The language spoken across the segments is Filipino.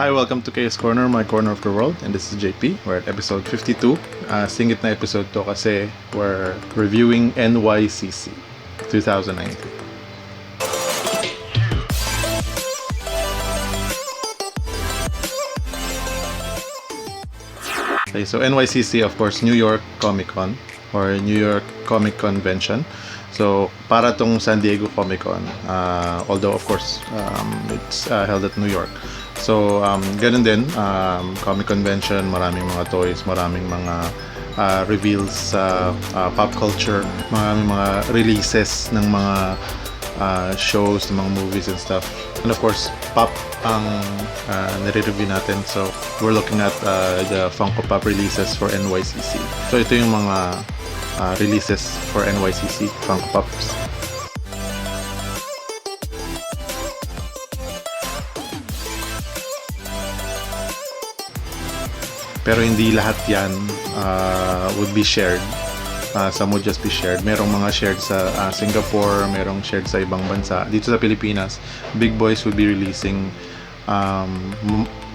Hi, welcome to KS Corner, my corner of the world, and this is JP. We're at episode 52. Singit na episode to kasi we're reviewing NYCC 2019. Okay, so NYCC, of course, New York Comic Con or New York Comic Convention. So, para tong San Diego Comic Con, although of course it's held at New York. So, ganun din, comic convention, maraming mga toys, maraming mga reveals sa pop culture, maraming mga releases ng mga shows, ng mga movies and stuff. And of course, pop ang nire-review natin. So, we're looking at the Funko Pop releases for NYCC. So, ito yung mga releases for NYCC Funko Pops. Pero hindi lahat yan would be shared. Some would just be shared. Merong mga shared sa Singapore, merong shared sa ibang bansa. Dito sa Pilipinas, Big Boys would be releasing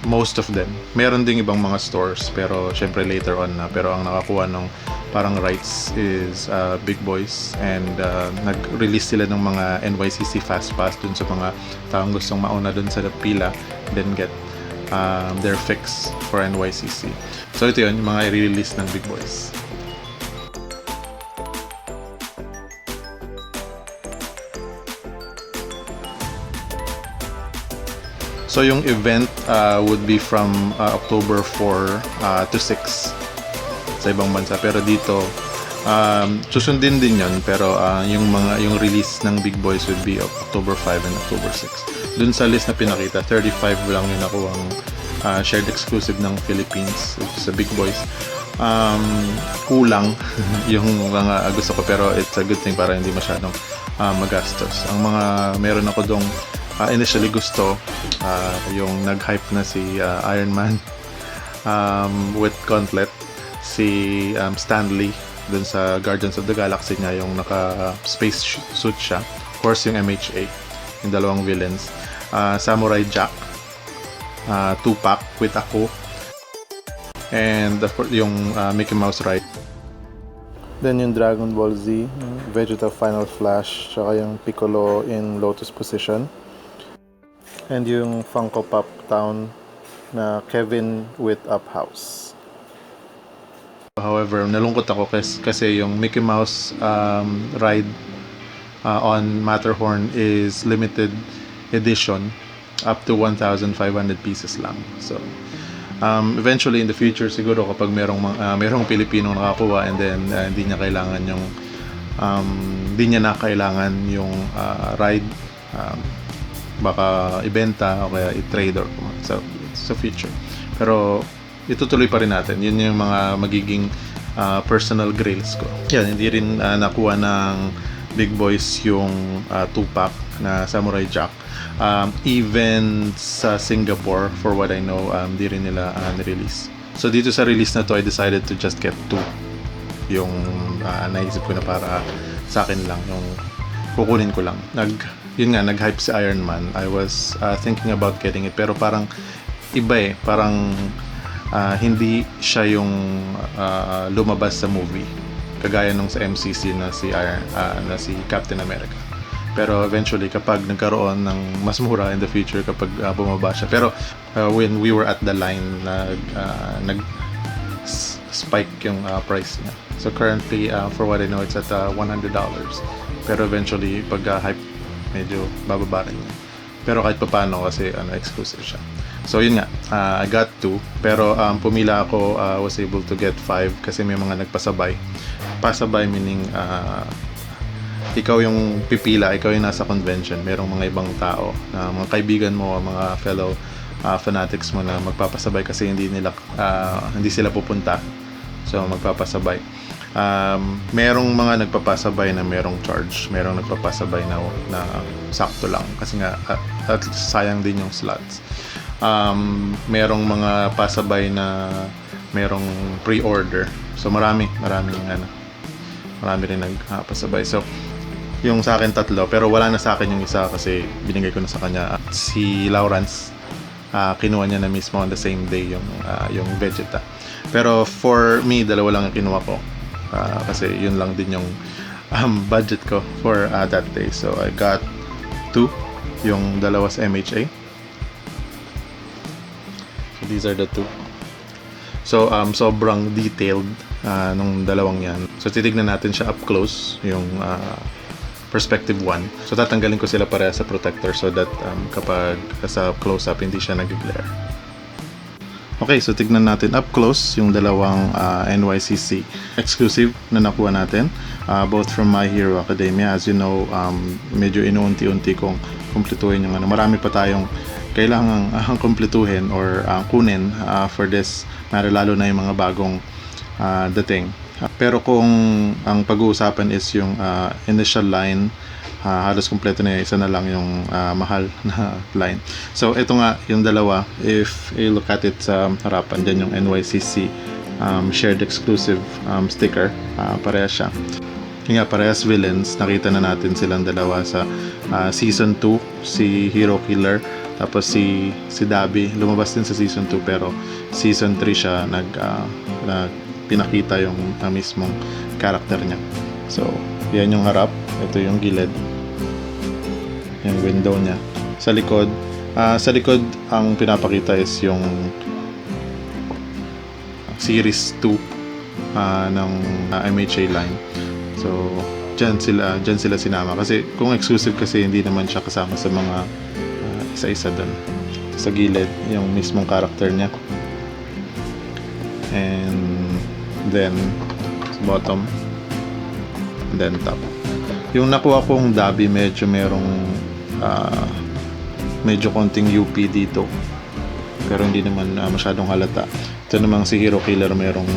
most of them. Meron ding ibang mga stores, pero syempre later on na. Pero ang nakakuha ng parang rights is Big Boys, and nag-release sila ng mga NYCC Fast Pass dun sa mga taong gustong mauna dun sa pila, then get their fix for NYCC. So ito yun, yung mga i-release ng Big Boys. So yung event would be from October 4 to 6 sa ibang bansa, pero dito susundin din yun, pero yung release ng Big Boys would be October 5 and October 6. Dun sa list na pinakita, 35 lang yung nakuhang shared exclusive ng Philippines sa Big Boys. Kulang yung mga gusto ko, pero it's a good thing para hindi masyadong magastos. Ang mga meron ako dong initially gusto, yung nag-hype na si Iron Man with Gauntlet, si Stanley dun sa Guardians of the Galaxy niya, yung naka-space suit siya. Of course, yung MH8, yung dalawang villains. Samurai Jack, Tupac with Ako, and of course, yung Mickey Mouse ride. Then yung Dragon Ball Z, Vegeta Final Flash, tsaka yung Piccolo in Lotus position. And yung Funko Pop Town na Kevin with Up House. However, nalungkot ako kasi yung Mickey Mouse ride on Matterhorn is limited edition, up to 1,500 pieces lang. So, eventually in the future siguro kapag merong Pilipino nakakuha, and then hindi niya kailangan yung ride, baka ibenta o kaya i-trade or sa future. Pero itutuloy pa rin natin. Yun yung mga magiging personal grails ko. Yan, hindi rin nakuha ng Big Boys yung Tupac na Samurai Jack. Even sa Singapore, for what I know, di rin nila nirelease. So dito sa release na to, I decided to just get 2. Yung naisip ko na para sa akin lang, yung kukunin ko lang. Nag-hype si Iron Man. I was thinking about getting it, pero parang iba parang hindi siya yung lumabas sa movie, kagaya nung sa MCC na si Captain America. Pero eventually, kapag nagkaroon ng mas mura in the future, kapag bumaba siya. Pero when we were at the line, nag-spike yung price niya. So currently, for what I know, it's at $100. Pero eventually, pag hype, medyo bababa rin niya. Pero kahit paano kasi exclusive siya. So yun nga, I got 2. Pero pumila ako, was able to get 5 kasi may mga nagpasabay. Pasabay meaning ikaw yung pipila, ikaw yung nasa convention, merong mga ibang tao, mga kaibigan mo, mga fellow fanatics mo na magpapasabay kasi hindi sila pupunta, so magpapasabay. Merong mga nagpapasabay na merong charge, merong nagpapasabay na sakto lang kasi nga at sayang din yung slots. Merong mga pasabay na merong pre-order, so marami rin nagpasabay. So yung sa akin 3, pero wala na sa akin yung isa kasi binigay ko na sa kanya. Si Lawrence kinuha niya na mismo on the same day yung Vegeta. Pero for me, dalawa lang yung kinuha ko. Kasi yun lang din yung budget ko for that day. So I got 2, yung dalawa sa MHA. So these are the 2. So sobrang detailed nung dalawang yan. So titignan natin siya up close, yung perspective 1. So tatanggalin ko sila pareha sa protector so that kapag sa close up hindi siya nag-glare. Okay, so tignan natin up close yung dalawang NYCC exclusive na nakuha natin, both from My Hero Academia. As you know, medyo inuunti-unti kong kumpletuhin yung marami pa tayong kailangang kumpletuhin or kunin for this matter, lalo na yung mga bagong dating. Pero kung ang pag-uusapan is yung initial line, halos kompleto na, isa na lang yung mahal na line. So ito nga yung dalawa, if you look at it sa harapan, dyan yung NYCC shared exclusive sticker, parehas siya. Yung nga, parehas villains, nakita na natin silang dalawa sa season 2, si Hero Killer, tapos si Dabi lumabas din sa season 2, pero season 3 siya pinakita yung mismong character niya. So yan yung harap, ito yung gilid, yung window niya. Sa likod ang pinapakita is yung series 2 ng MHA line. So dyan sila sinama, kasi kung exclusive kasi hindi naman siya kasama sa mga isa-isa doon. Sa gilid yung mismong character niya, and then bottom, and then top. Yung nakuha kong Dabi, medyo medyo konting UP dito, pero hindi naman masyadong halata. Ito namang si Hero Killer, merong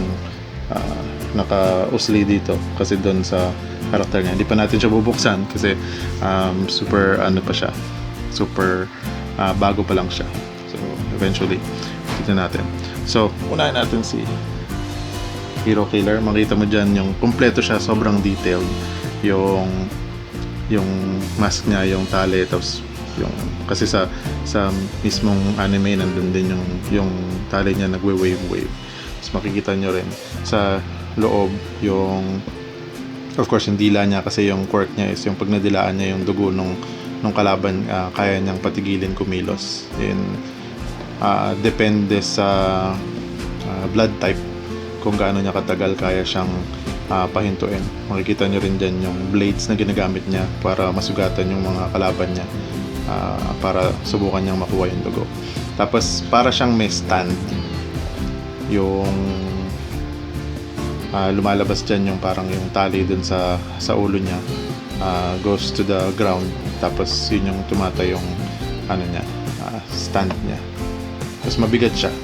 naka-usli dito kasi doon sa character niya. Hindi pa natin siya bubuksan kasi super pa siya, super bago pa lang siya. So eventually tignan natin. So unahin natin si Hero Killer. Makita mo dyan yung kompleto siya, sobrang detailed. Yung mask niya, yung tali, tapos kasi sa mismong anime nandun din yung tali niya nagwe-wave. Tapos makikita nyo rin sa loob yung, of course, yung dila niya, kasi yung quirk niya is yung pag nadilaan niya yung dugo nung kalaban, kaya niyang patigilin kumilos. Depende sa blood type kung gaano niya katagal kaya siyang pahintuin. Makikita nyo rin dyan yung blades na ginagamit niya para masugatan yung mga kalaban niya, para subukan niyang makuha yung dugo. Tapos para siyang may stand, yung lumalabas dyan yung parang yung tali dun sa ulo niya, goes to the ground, tapos yun yung tumatay yung stand niya. Tapos mabigat siya,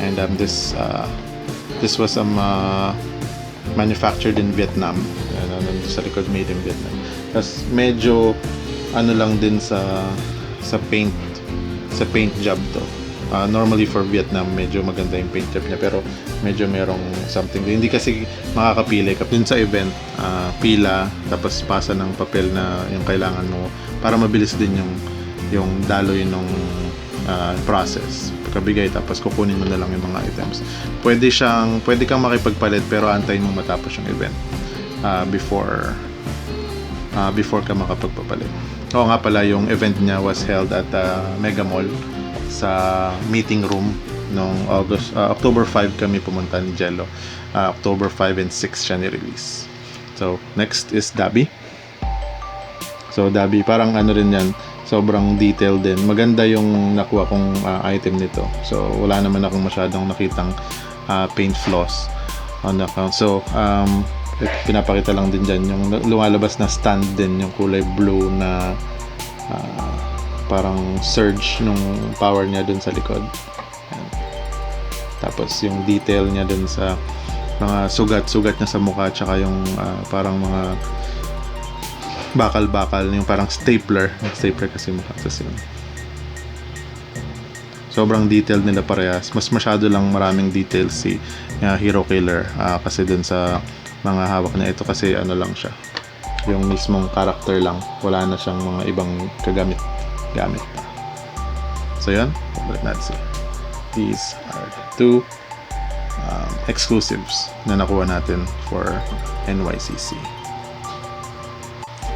and this was manufactured in Vietnam. Sa likod, made in Vietnam. Tapos medyo lang din sa paint job to. Normally for Vietnam, medyo maganda yung paint job niya, pero medyo merong something. Hindi kasi makakapili dun sa event, pila, tapos pasa ng papel na yung kailangan mo para mabilis din yung daloy ng process. Pagkabigay, tapos kukunin mo na lang yung mga items. Pwede kang makipagpalit, pero antayin mo matapos yung event before ka makapagpapalit. Oo nga pala, yung event niya was held at Megamall sa meeting room noong October 5 kami pumunta ni Jello. October 5 and 6 siya ni-release. So next is Dabi. So Dabi, parang rin yan, sobrang detailed din. Maganda yung nakuha kong item nito. So wala naman akong masyadong nakitang paint flaws on the account. So pinapakita lang din dyan yung lumalabas na stand din, yung kulay blue na parang surge nung power niya dun sa likod. Tapos yung detail niya dun sa mga sugat niya sa mukha, tsaka yung parang mga bakal-bakal, yung parang stapler kasi mukha. Tapos yun, sobrang detailed nila parehas. Mas masyado lang maraming details si Hero Killer kasi dun sa mga hawak niya. Ito kasi lang siya, yung mismong character lang, wala na siyang mga ibang gamit pa. So So yan, balik natin sila. These are two exclusives na nakuha natin for NYCC.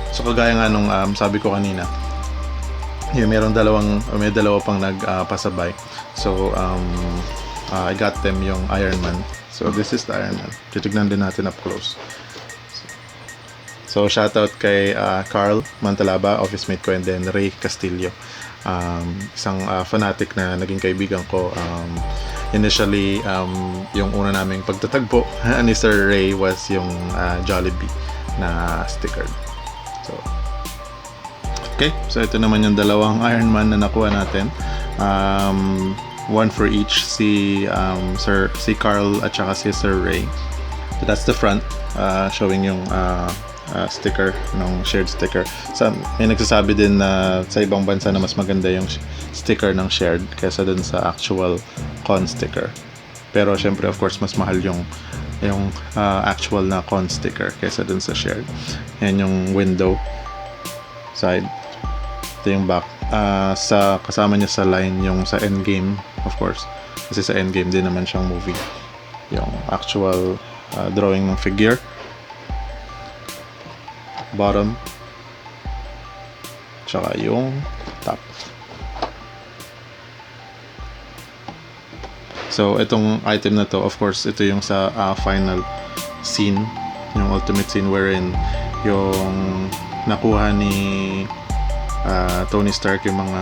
So kagaya nga nung sabi ko kanina, may dalawa pang nagpasabay. So I got them yung Iron Man. So this is the Iron Man. Titignan din natin up close. So shoutout kay Carl Mantalaba, office mate ko, and then Ray Castillo, isang fanatic na naging kaibigan ko. Initially, yung una naming pagtatagpo ni Sir Ray was yung Jollibee na sticker. So, okay, so ito naman yung dalawang Iron Man na nakuha natin. One for each, si Carl at saka si Sir Ray. So that's the front, showing yung sticker, ng shared sticker. So, may nagsasabi din na sa ibang bansa na mas maganda yung sticker ng shared kaysa dun sa actual con sticker. Pero syempre, of course, mas mahal yung actual na con sticker kaysa dun sa shared. Yan yung window side. Ito yung back. Kasama niya sa line yung sa Endgame, of course. Kasi sa Endgame din naman siyang movie. Yung actual drawing ng figure. Bottom. Tsaka yung top. So, itong item na to, of course, ito yung sa final scene, yung ultimate scene wherein yung nakuha ni Tony Stark yung mga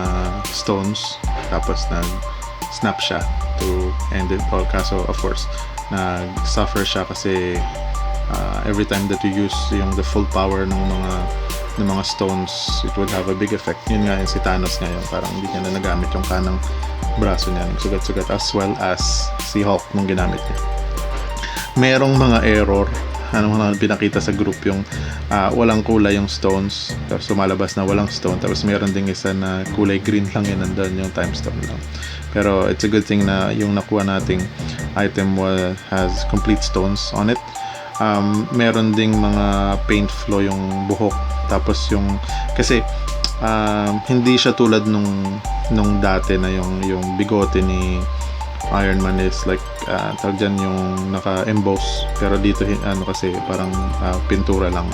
stones, tapos nag-snap siya to end it all. Kaso, of course, nag-suffer siya kasi every time that you use the full power ng mga stones, it would have a big effect. Yun nga yung si Thanos ngayon, parang hindi niya na nagamit yung kanang braso niya, nagsugat-sugat, as well as si Hulk nung ginamit niya. Merong mga error, mga pinakita sa group, yung walang kulay yung stones, tapos sumalabas na walang stone, tapos meron ding isa na kulay green lang, yun nandun yung time stone lang. Pero it's a good thing na yung nakuha nating item has complete stones on it. Meron ding mga paint flow yung buhok, tapos kasi hindi siya tulad nung dati na yung bigote ni Iron Man is like tawag dyan yung naka-emboss, pero dito kasi parang pintura lang,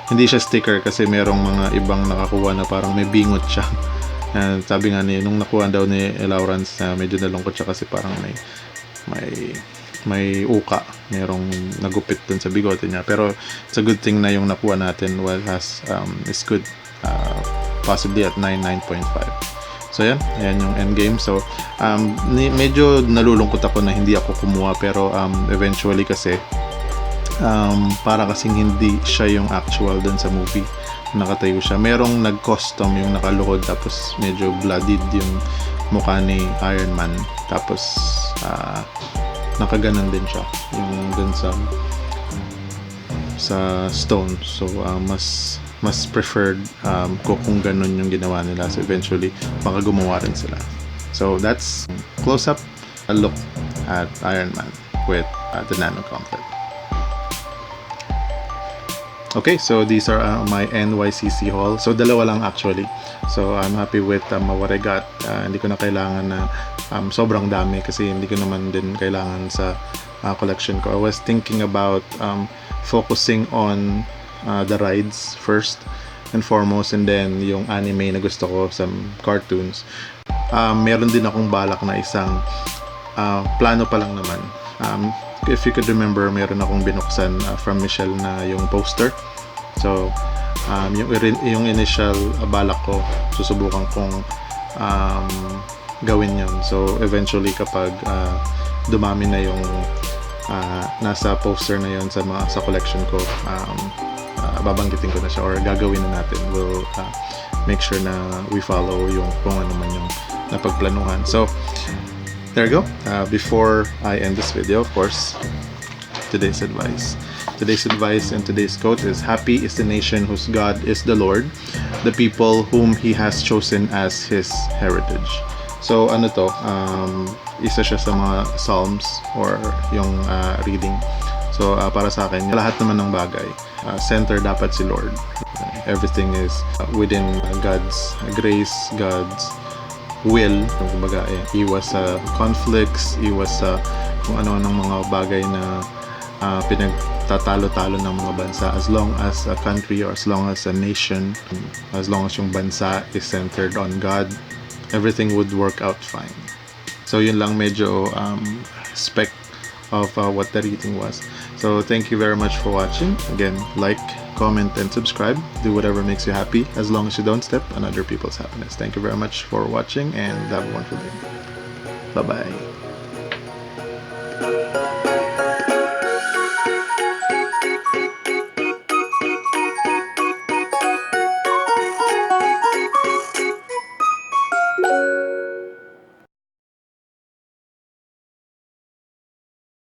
hindi siya sticker kasi merong mga ibang nakakuha na parang may bingot siya. Sabi nga nung nakuha daw ni Lawrence, medyo nalungkot siya kasi parang may uka, merong nagupit dun sa bigote niya. Pero it's a good thing na yung nakuha natin is good, possibly at 9.5. So yan yung endgame. So medyo nalulungkot ako na hindi ako kumuha, pero eventually kasi para kasing hindi siya yung actual dun sa movie, nakatayo siya. Merong nag-custom yung nakaluhod, tapos medyo bloodied yung mukha ni Iron Man, tapos nakaganon din siya yung dun sa stone. So mas preferred ko kung ganun yung ginawa nila. So eventually baka gumawa rin sila. So that's close up a look at Iron Man with the Nano Complet. Okay, so these are my NYCC haul. So dalawa lang actually. So I'm happy with what I got. Hindi ko na kailangan na sobrang dami kasi hindi ko naman din kailangan sa collection ko. I was thinking about focusing on the rides first and foremost, and then yung anime na gusto ko, some cartoons. Meron din akong balak na isang plano pa lang naman. If you could remember, meron akong binuksan from Michelle na yung poster. So yung initial balak ko, susubukan kong gawin yun. So eventually kapag dumami na yung nasa poster na yun sa collection ko, babanggitin ko na siya or gagawin na natin. We'll make sure na we follow yung kung ano man yung napagplanuhan. So there you go. Before I end this video, of course, today's advice and today's quote is, "Happy is the nation whose God is the Lord, the people whom He has chosen as His heritage." So ano to, isa siya sa mga Psalms or yung reading. So para sa akin, lahat naman ng bagay center dapat si Lord. Everything is within God's grace, God's will. Kumbaga, iwas sa conflicts, iwas sa kung ano-anong mga bagay na pinagtatalo-talo ng mga bansa. As long as a country or as long as a nation, as long as yung bansa is centered on God, everything would work out fine. So yun lang, medyo spec of what the reading was. So thank you very much for watching. Again, like, comment, and subscribe. Do whatever makes you happy, as long as you don't step on other people's happiness. Thank you very much for watching, and have a wonderful day. Bye-bye.